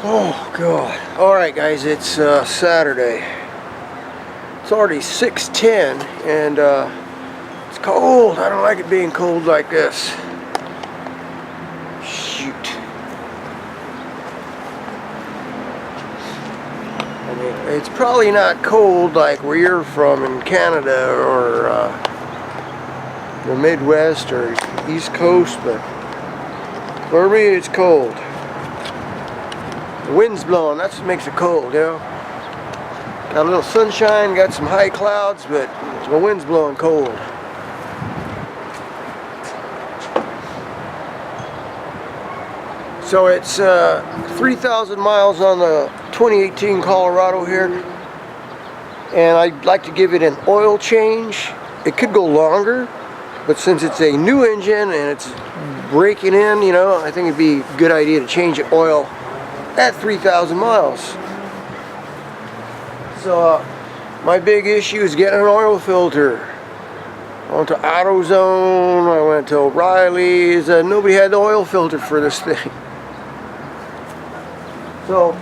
Oh God. Alright guys, it's Saturday. It's already 6:10 and it's cold. I don't like it being cold like this. Shoot. I mean, it's probably not cold like where you're from in Canada or the Midwest or East Coast, but for me it's cold. The wind's blowing, that's what makes it cold, you know. Got a little sunshine, got some high clouds, but the wind's blowing cold. So it's 3,000 miles on the 2018 Colorado here, and I'd like to give it an oil change. It could go longer, but since it's a new engine and it's breaking in, you know, I think it'd be a good idea to change the oil at 3,000 miles. So my big issue is getting an oil filter. I went to AutoZone, I went to O'Reilly's, nobody had the oil filter for this thing. So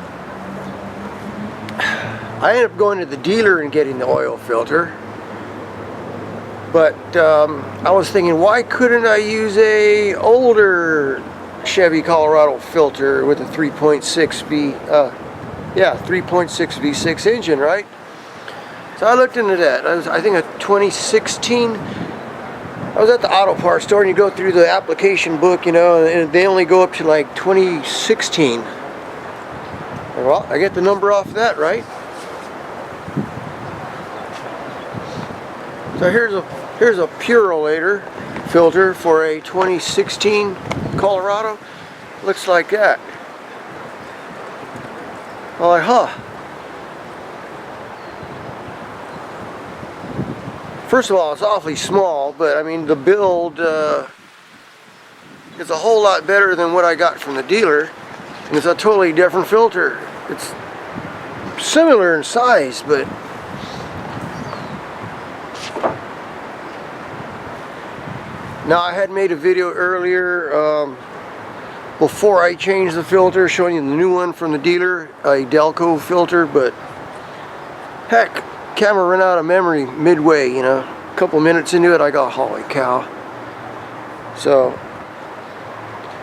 I ended up going to the dealer and getting the oil filter. But I was thinking, why couldn't I use a older Chevy Colorado filter with a 3.6 V6 engine, right? So I looked into that. I think a 2016. I was at the auto parts store, and you go through the application book, you know, and they only go up to like 2016. Well, I get the number off of that, right? So here's a Purolator filter for a 2016 Colorado. Looks like that. I'm like, huh. First of all, it's awfully small, but I mean the build is a whole lot better than what I got from the dealer. And it's a totally different filter. It's similar in size, but now I had made a video earlier before I changed the filter, showing you the new one from the dealer, a Delco filter, but heck, camera ran out of memory midway, you know. A couple minutes into it, I got, holy cow. So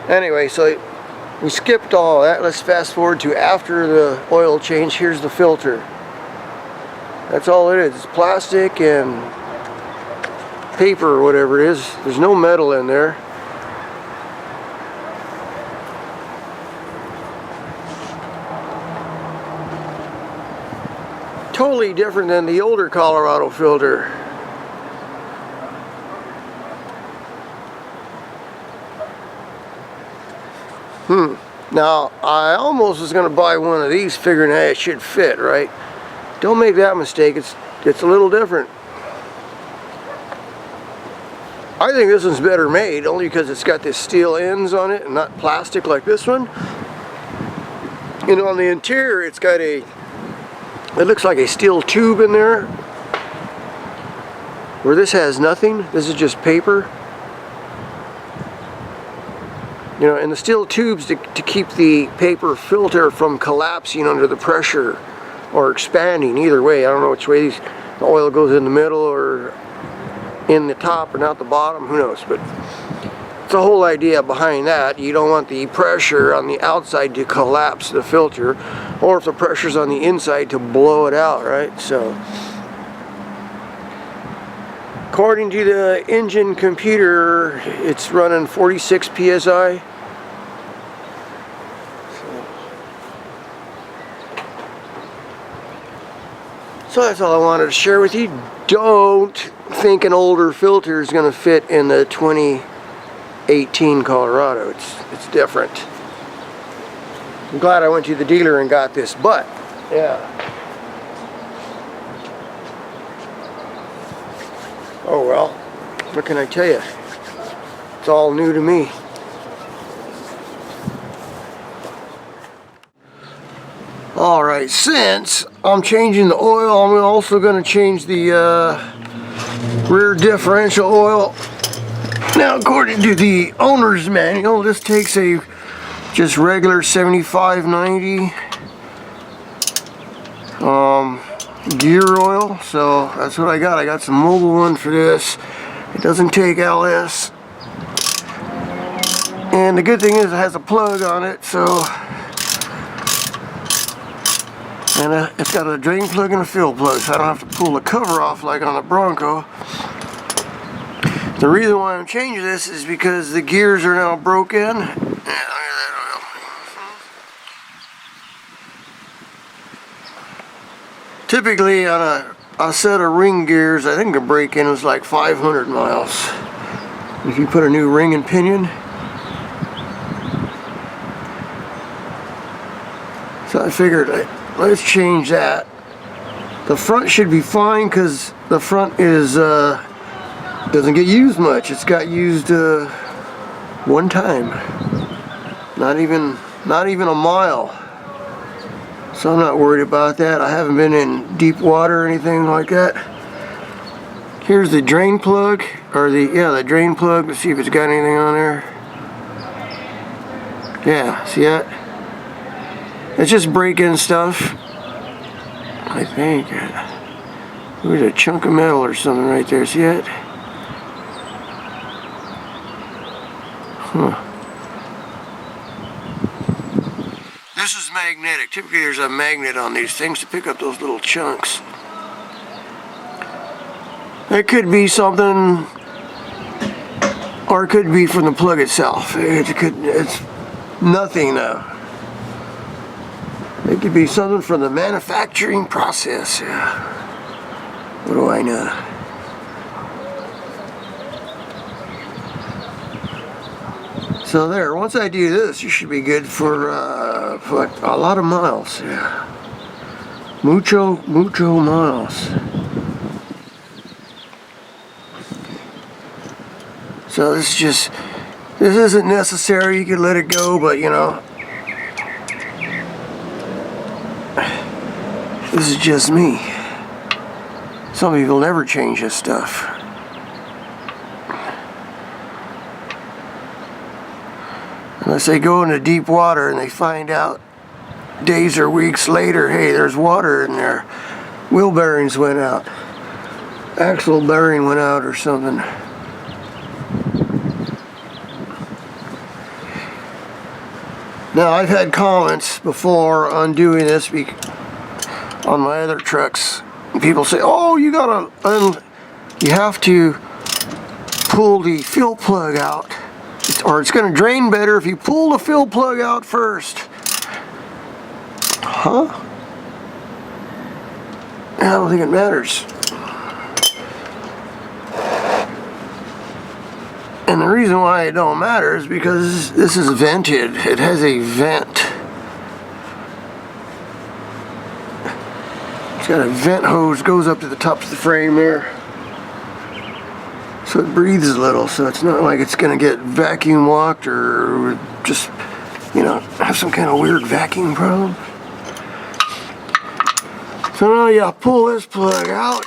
anyway, so we skipped all that. Let's fast forward to after the oil change. Here's the filter. That's all it is. It's plastic and paper or whatever it is. There's no metal in there. Totally different than the older Colorado filter. Now, I almost was going to buy one of these figuring that it should fit, right? Don't make that mistake. It's a little different. I think this one's better made, only because it's got this steel ends on it and not plastic like this one. You know, on the interior, it's got it looks like a steel tube in there, where this has nothing. This is just paper. You know, and the steel tubes to keep the paper filter from collapsing under the pressure or expanding. Either way, I don't know which way the oil goes, in the middle or in the top or not the bottom, who knows. But it's the whole idea behind that. You don't want the pressure on the outside to collapse the filter, or if the pressure's on the inside, to blow it out, right? So according to the engine computer, it's running 46 psi. So that's all I wanted to share with you. Don't think an older filter is going to fit in the 2018 Colorado. It's different. I'm glad I went to the dealer and got this, but yeah. Oh well, what can I tell you? It's all new to me. Alright, since I'm changing the oil, I'm also going to change the rear differential oil. Now, according to the owner's manual, this takes a just regular 75/90 gear oil. So that's what I got. I got some mobile one for this. It doesn't take LS, and the good thing is it has a plug on it, so, and it's got a drain plug and a fill plug, so I don't have to pull the cover off like on the Bronco. The reason why I'm changing this is because the gears are now broken. Yeah, look at that oil. Typically on a set of ring gears, I think the break-in was like 500 miles. If you put a new ring and pinion. So I figured, let's change that. The front should be fine because the front is doesn't get used much. It's got used one time, not even a mile. So I'm not worried about that. I haven't been in deep water or anything like that. Here's the drain plug, or the drain plug. Let's see if it's got anything on there. Yeah, see that? It's just break-in stuff, I think. There's a chunk of metal or something right there. See that? Huh. This is magnetic. Typically there's a magnet on these things to pick up those little chunks. It could be something, or it could be from the plug itself. It's nothing though. It could be something from the manufacturing process. Yeah. What do I know? So there, once I do this, you should be good for a lot of miles. Yeah. Mucho miles. So this isn't necessary. You could let it go, but you know, this is just me. Some people never change this stuff. Unless they go into deep water and they find out days or weeks later, hey, there's water in there. Wheel bearings went out. Axle bearing went out or something. Now, I've had comments before on doing this on my other trucks. People say, oh, you have to pull the fill plug out, or it's going to drain better if you pull the fill plug out first. Huh? I don't think it matters. And the reason why it don't matter is because this is vented. It has a vent. It's got a vent hose, goes up to the top of the frame there. So it breathes a little, so it's not like it's going to get vacuum locked or just, you know, have some kind of weird vacuum problem. So now you pull this plug out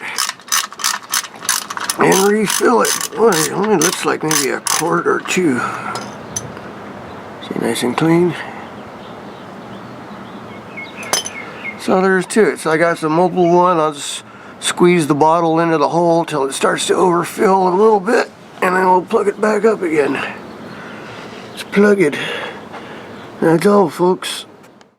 and refill it. Well, it only looks like maybe a quart or two. See, nice and clean. So there's to it. So I got some mobile one. I'll just squeeze the bottle into the hole till it starts to overfill a little bit, and then we'll plug it back up again. It's plugged. That's all, folks.